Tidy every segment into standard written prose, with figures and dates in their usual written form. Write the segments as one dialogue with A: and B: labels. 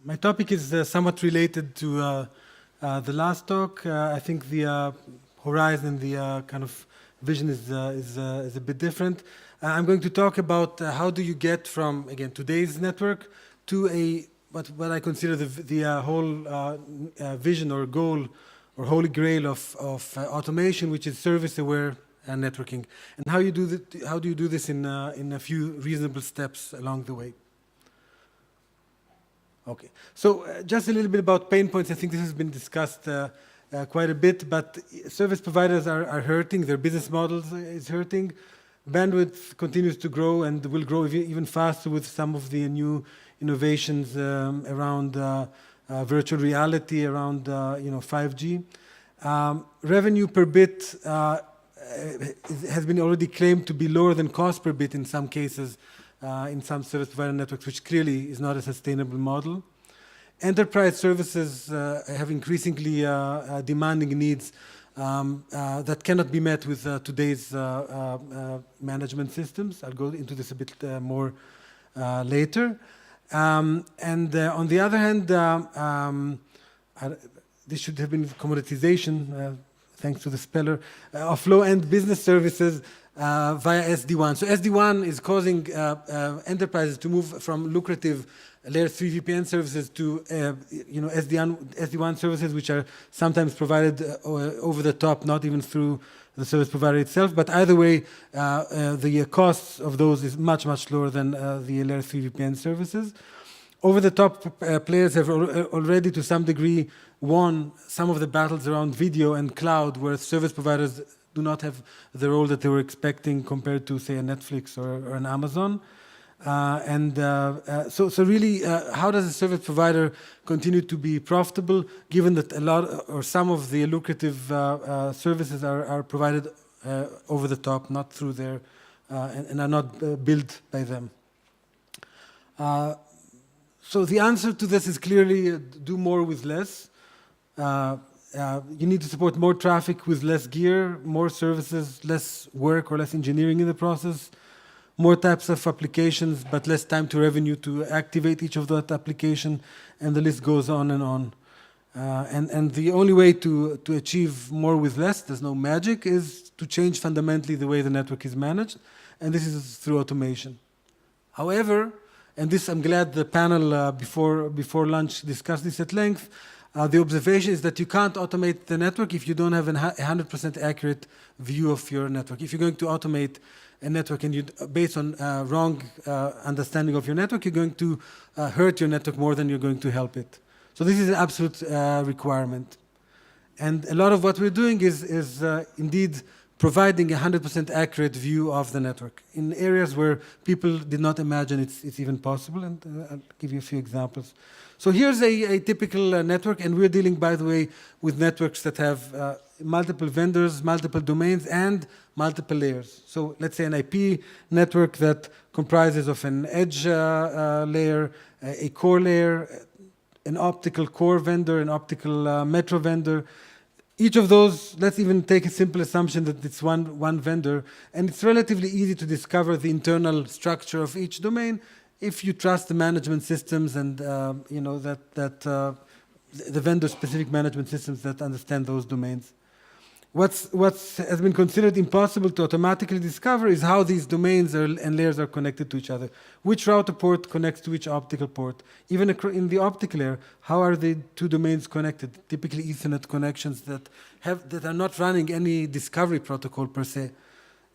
A: My topic is somewhat related to the last talk. I think the horizon, the kind of vision is a bit different. I'm going to talk about how do you get from, again, today's network to a what I consider the whole vision or goal or holy grail of automation, which is service-aware networking, and how you do this in a few reasonable steps along the way. Okay, so just a little bit about pain points. I think this has been discussed quite a bit, but service providers are hurting. Their business models is hurting. Bandwidth continues to grow and will grow even faster with some of the new innovations around virtual reality, around 5G. Revenue per bit has been already claimed to be lower than cost per bit in some cases. In some service provider networks, which clearly is not a sustainable model. Enterprise services have increasingly demanding needs that cannot be met with today's management systems. I'll go into this a bit more later. And on the other hand, this should have been commoditization, thanks to the speller, of low-end business services via SD-WAN. So SD-WAN is causing enterprises to move from lucrative layer 3 VPN services to SD-WAN services, which are sometimes provided over the top, not even through the service provider itself. But either way, the costs of those is much, much lower than the layer 3 VPN services. Over-the-top players have already, to some degree, won some of the battles around video and cloud, where service providers do not have the role that they were expecting compared to, say, a Netflix or an Amazon. So really, how does a service provider continue to be profitable, given that a lot or some of the lucrative services are provided over the top, not through their, and are not built by them? So the answer to this is clearly do more with less. You need to support more traffic with less gear, more services, less work or less engineering in the process, more types of applications, but less time to revenue to activate each of that application, and the list goes on and on. And the only way to achieve more with less, there's no magic, is to change fundamentally the way the network is managed, and this is through automation. However, and this I'm glad the panel before lunch discussed this at length, the observation is that you can't automate the network if you don't have a 100% accurate view of your network. If you're going to automate a network and you, based on wrong understanding of your network, you're going to hurt your network more than you're going to help it. So this is an absolute requirement. And a lot of what we're doing is indeed providing a 100% accurate view of the network in areas where people did not imagine it's even possible, and I'll give you a few examples. So here's a typical network, and we're dealing, by the way, with networks that have multiple vendors, multiple domains, and multiple layers. So let's say an IP network that comprises of an edge layer, a core layer, an optical core vendor, an optical metro vendor. Each of those, let's even take a simple assumption that it's one vendor, and it's relatively easy to discover the internal structure of each domain if you trust the management systems and the vendor-specific management systems that understand those domains. What has been considered impossible to automatically discover is how these domains and layers are connected to each other. Which router port connects to which optical port? Even in the optical layer, how are the two domains connected? Typically Ethernet connections that are not running any discovery protocol per se.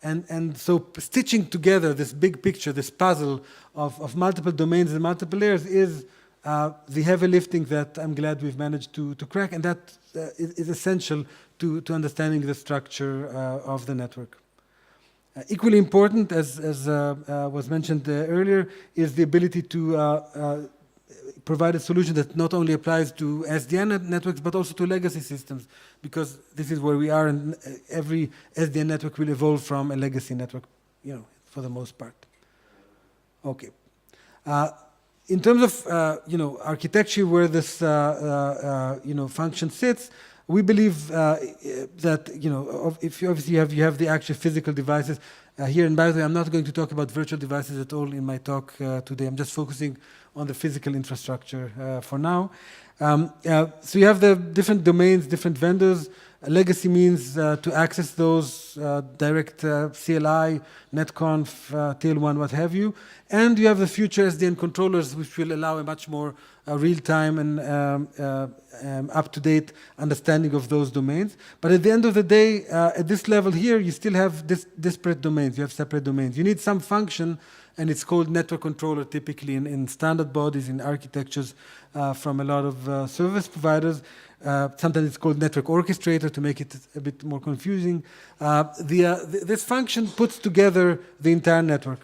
A: And so stitching together this big picture, this puzzle of multiple domains and multiple layers is the heavy lifting that I'm glad we've managed to crack, and that is essential to understanding the structure of the network. Equally important, as was mentioned earlier, is the ability to provide a solution that not only applies to SDN networks, but also to legacy systems, because this is where we are, and every SDN network will evolve from a legacy network, for the most part. Okay. In terms of architecture, where this function sits, We believe that, if you obviously you have the actual physical devices here. And by the way, I'm not going to talk about virtual devices at all in my talk today. I'm just focusing on the physical infrastructure for now. So you have the different domains, different vendors. Legacy means to access those direct CLI, netconf, tail1, what have you. And you have the future SDN controllers, which will allow a much more real-time and up-to-date understanding of those domains. But at the end of the day, at this level here, you still have disparate domains. You have separate domains. You need some function, and it's called network controller typically in standard bodies, in architectures from a lot of service providers. Sometimes it's called network orchestrator to make it a bit more confusing. This function puts together the entire network.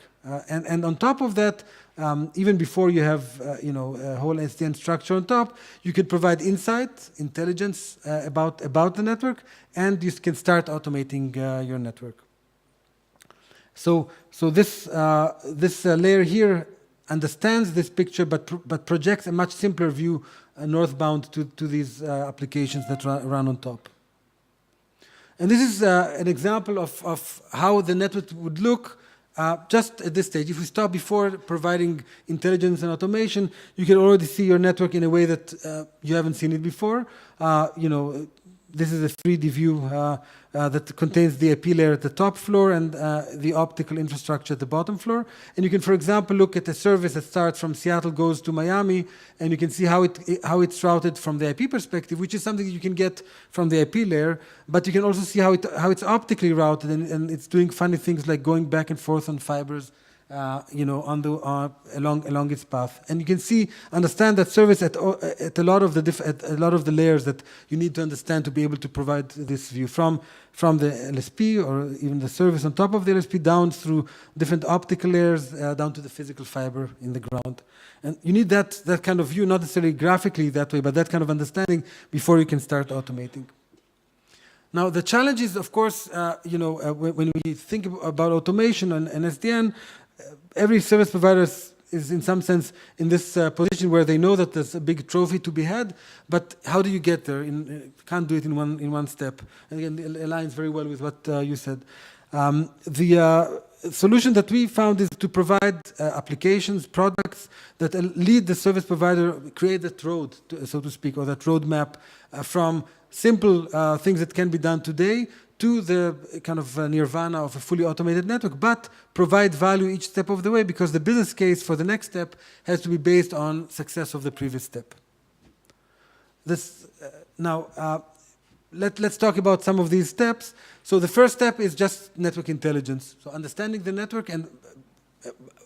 A: And on top of that, even before you have a whole SDN structure on top, you could provide insight, intelligence about the network, and you can start automating your network. So this layer here understands this picture, but projects a much simpler view northbound to these applications that run on top. And this is an example of how the network would look just at this stage. If we stop before providing intelligence and automation, you can already see your network in a way that you haven't seen it before. This is a 3D view that contains the IP layer at the top floor and the optical infrastructure at the bottom floor. And you can, for example, look at a service that starts from Seattle, goes to Miami, and you can see how it's routed from the IP perspective, which is something you can get from the IP layer. But you can also see how it's optically routed, and it's doing funny things like going back and forth on fibers, along its path. And you can understand that service at a lot of the layers that you need to understand to be able to provide this view from the LSP or even the service on top of the LSP down through different optical layers down to the physical fiber in the ground. And you need that kind of view, not necessarily graphically that way, but that kind of understanding before you can start automating. Now, the challenge is, of course, when we think about automation and SDN, every service provider is in some sense in this position where they know that there's a big trophy to be had, but how do you get there? Can't do it in one step. And again, it aligns very well with what you said. The solution that we found is to provide applications, products that lead the service provider, create that road, so to speak, or that roadmap from simple things that can be done today to the kind of nirvana of a fully automated network, but provide value each step of the way, because the business case for the next step has to be based on success of the previous step. Let's talk about some of these steps. So the first step is just network intelligence. So understanding the network, and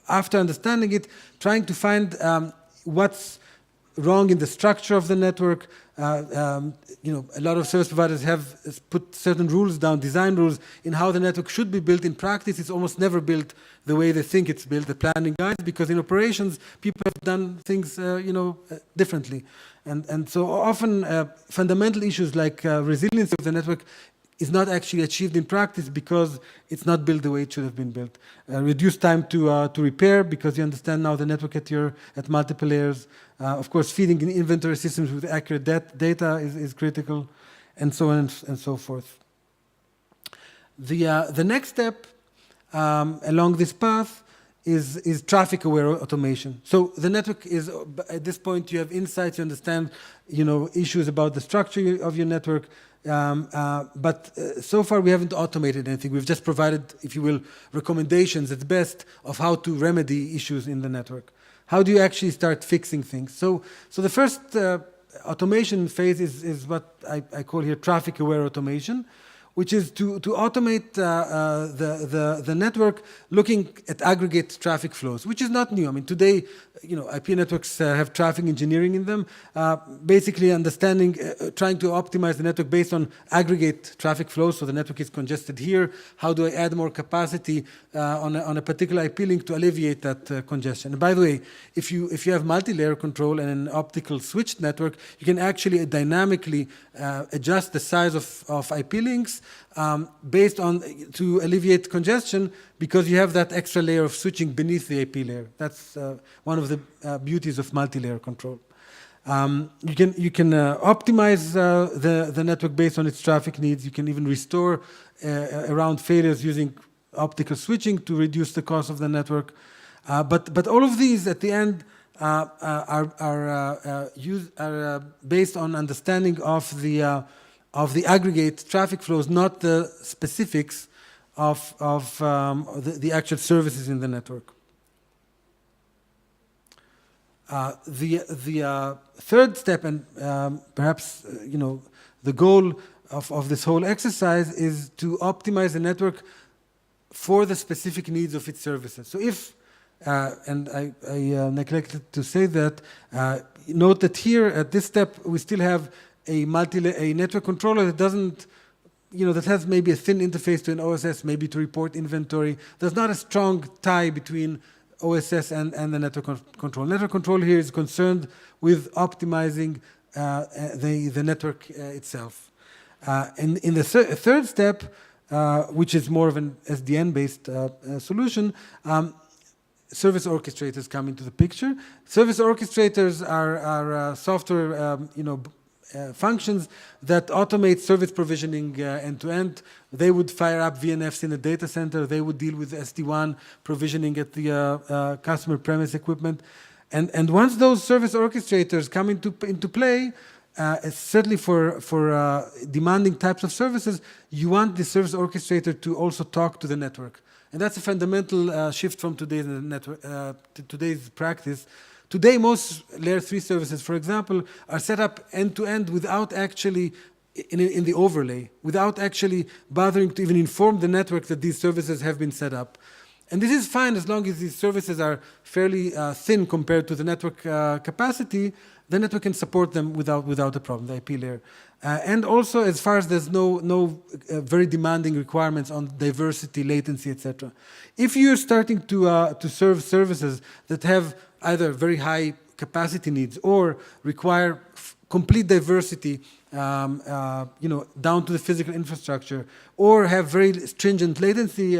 A: after understanding it, trying to find what's wrong in the structure of the network. A lot of service providers have put certain rules down, design rules, in how the network should be built. In practice, it's almost never built the way they think it's built, the planning guides, because in operations, people have done things, differently. And so often, fundamental issues like resilience of the network is not actually achieved in practice because it's not built the way it should have been built. Reduced time to repair, because you understand now the network at multiple layers. Of course, feeding in inventory systems with accurate data is critical, and so on and so forth. The next step along this path is traffic-aware automation. So the network is, at this point, you have insights, you understand, issues about the structure of your network. But so far we haven't automated anything. We've just provided, if you will, recommendations at best of how to remedy issues in the network. How do you actually start fixing things? So the first automation phase is what I call here traffic-aware automation, which is to automate the network looking at aggregate traffic flows, which is not new. I mean, today, IP networks have traffic engineering in them, basically understanding, trying to optimize the network based on aggregate traffic flows. So the network is congested here. How do I add more capacity on a particular IP link to alleviate that congestion? And by the way, if you have multi-layer control and an optical switched network, you can actually dynamically adjust the size of IP links based on to alleviate congestion, because you have that extra layer of switching beneath the IP layer. That's one of the beauties of multi-layer control. You can optimize the network based on its traffic needs. You can even restore around failures using optical switching to reduce the cost of the network. But all of these at the end are based on understanding of the aggregate traffic flows, not the specifics of the actual services in the network. The third step, and perhaps the goal of this whole exercise, is to optimize the network for the specific needs of its services. So if and I neglected to say that, note that here at this step we still have a network controller that doesn't, that has maybe a thin interface to an OSS, maybe to report inventory. There's not a strong tie between OSS and the network control. Network control here is concerned with optimizing the network itself. In the third step, which is more of an SDN-based solution, service orchestrators come into the picture. Service orchestrators are software, functions that automate service provisioning end-to-end. They would fire up VNFs in the data center. They would deal with SD-WAN provisioning at the customer premise equipment. And once those service orchestrators come into play, certainly for demanding types of services, you want the service orchestrator to also talk to the network. And that's a fundamental shift from today's network to today's practice. Today, most layer 3 services, for example, are set up end-to-end without actually, in the overlay, without actually bothering to even inform the network that these services have been set up. And this is fine as long as these services are fairly thin compared to the network capacity. The network can support them without a problem, the IP layer. And also, as far as there's no very demanding requirements on diversity, latency, etc. If you're starting to serve services that have either very high capacity needs or require complete diversity, down to the physical infrastructure, or have very stringent latency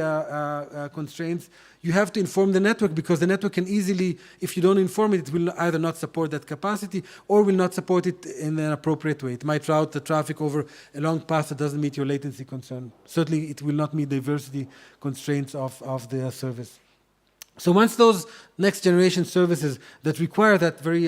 A: constraints, you have to inform the network, because the network can easily, if you don't inform it, it will either not support that capacity or will not support it in an appropriate way. It might route the traffic over a long path that doesn't meet your latency concern. Certainly, it will not meet diversity constraints of the service. So once those next generation services that require that very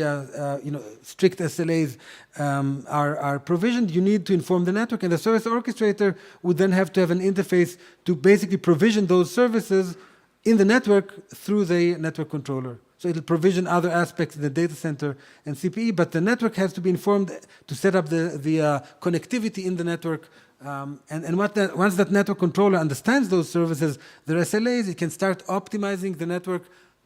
A: strict SLAs are provisioned, you need to inform the network, and the service orchestrator would then have to have an interface to basically provision those services in the network through the network controller. So it'll provision other aspects in the data center and CPE, but the network has to be informed to set up the connectivity in the network. Once that network controller understands those services, their SLAs, it can start optimizing the network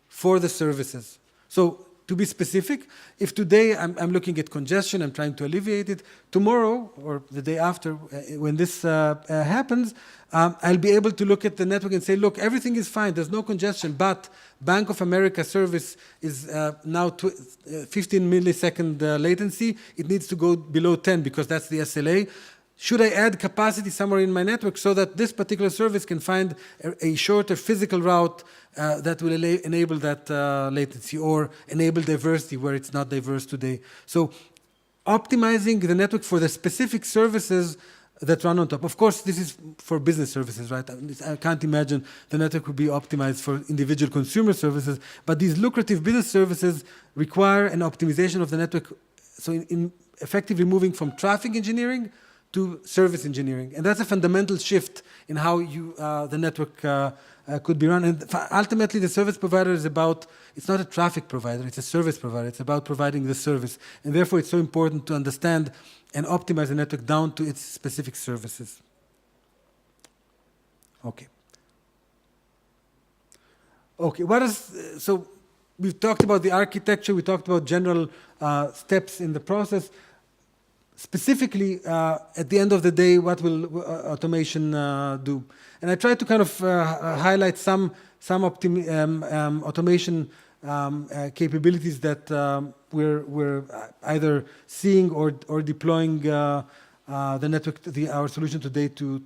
A: for the services. So to be specific, if today I'm looking at congestion, I'm trying to alleviate it, tomorrow or the day after, when this happens, I'll be able to look at the network and say, look, everything is fine, there's no congestion, but Bank of America service is now 15 millisecond latency. It needs to go below 10 because that's the SLA. Should I add capacity somewhere in my network so that this particular service can find a shorter physical route that will enable that latency, or enable diversity where it's not diverse today? So optimizing the network for the specific services that run on top. Of course, this is for business services, right? I can't imagine the network would be optimized for individual consumer services, but these lucrative business services require an optimization of the network. So in effectively moving from traffic engineering to service engineering. And that's a fundamental shift in how the network could be run. And ultimately, the service provider is about, it's not a traffic provider, it's a service provider. It's about providing the service. And therefore, it's so important to understand and optimize the network down to its specific services. Okay. Okay, so we've talked about the architecture, we talked about general steps in the process. Specifically, at the end of the day, what will automation do? And I try to kind of highlight some automation capabilities that we're either seeing or deploying the network, our solution today to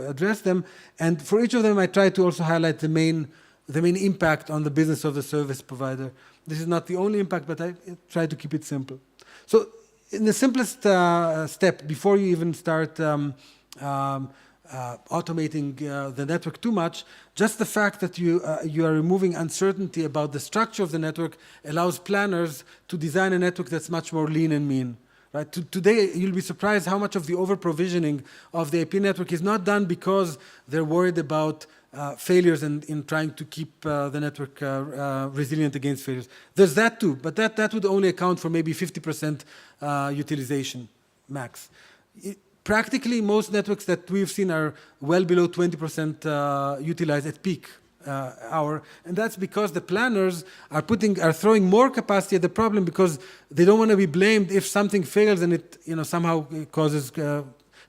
A: address them. And for each of them, I try to also highlight the main impact on the business of the service provider. This is not the only impact, but I try to keep it simple. So in the simplest step, before you even start automating the network too much, just the fact that you are removing uncertainty about the structure of the network allows planners to design a network that's much more lean and mean. Right? Today, you'll be surprised how much of the over-provisioning of the IP network is not done because they're worried about failures and in trying to keep the network resilient against failures. There's that too, but that would only account for maybe 50% utilization max. Practically, most networks that we've seen are well below 20% utilized at peak hour, and that's because the planners are throwing more capacity at the problem because they don't want to be blamed if something fails and it somehow causes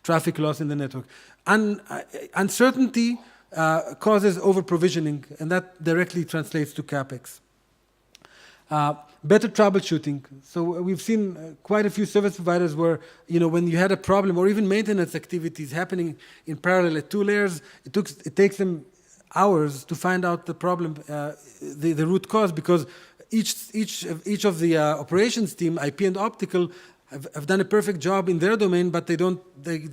A: traffic loss in the network. Uncertainty causes over-provisioning, and that directly translates to CapEx. Better troubleshooting. So we've seen quite a few service providers where, when you had a problem or even maintenance activities happening in parallel at 2 layers, it takes them hours to find out the problem, the root cause, because each of the operations team, IP and optical, have done a perfect job in their domain, but they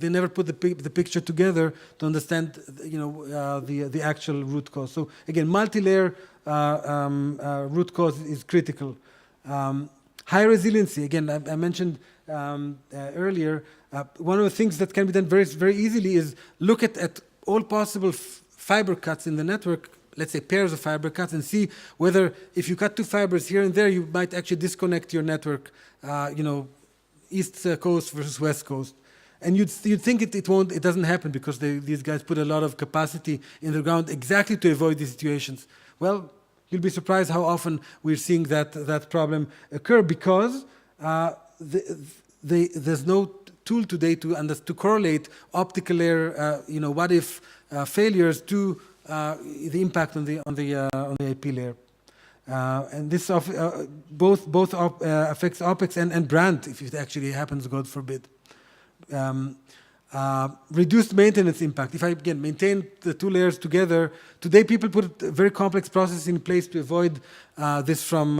A: never put the picture together to understand the actual root cause. So again, multi-layer root cause is critical. High resiliency. Again, I mentioned earlier, one of the things that can be done very, very easily is look at all possible fiber cuts in the network, let's say pairs of fiber cuts, and see whether if you cut 2 fibers here and there, you might actually disconnect your network, East Coast versus West Coast. And you'd think it doesn't happen because these guys put a lot of capacity in the ground exactly to avoid these situations. Well, you'll be surprised how often we're seeing that problem occur because there's no tool today to correlate optical layer, what if failures to the impact on the IP layer. And this both affects OpEx and brand if it actually happens, God forbid. Reduced maintenance impact. If I, again, maintain the 2 layers together, today people put very complex processes in place to avoid this from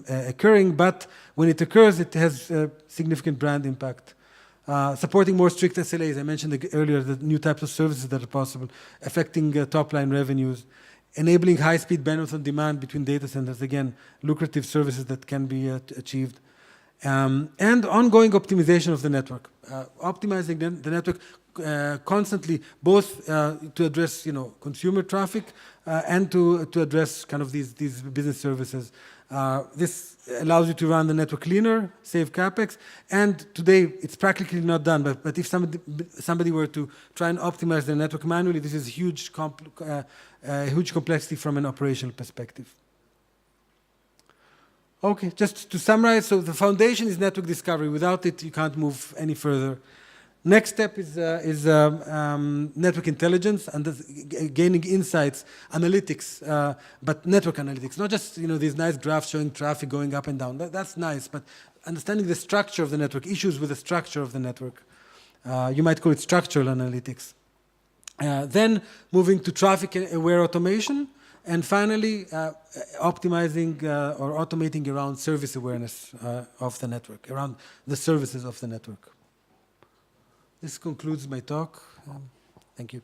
A: occurring, but when it occurs, it has significant brand impact. Supporting more strict SLAs. I mentioned earlier the new types of services that are possible, affecting top-line revenues, enabling high-speed bandwidth on demand between data centers. Again, lucrative services that can be achieved. And ongoing optimization of the network. Optimizing the network constantly, both to address consumer traffic and to address kind of these business services. This allows you to run the network leaner, save CapEx, and today it's practically not done. But if somebody were to try and optimize their network manually, this is huge complexity from an operational perspective. Okay, just to summarize, so the foundation is network discovery. Without it, you can't move any further. Next step is network intelligence and gaining insights, analytics, but network analytics, not just these nice graphs showing traffic going up and down. That's nice, but understanding the structure of the network, issues with the structure of the network. You might call it structural analytics. Then moving to traffic-aware automation. And finally, optimizing or automating around service awareness of the network, around the services of the network. This concludes my talk. Thank you.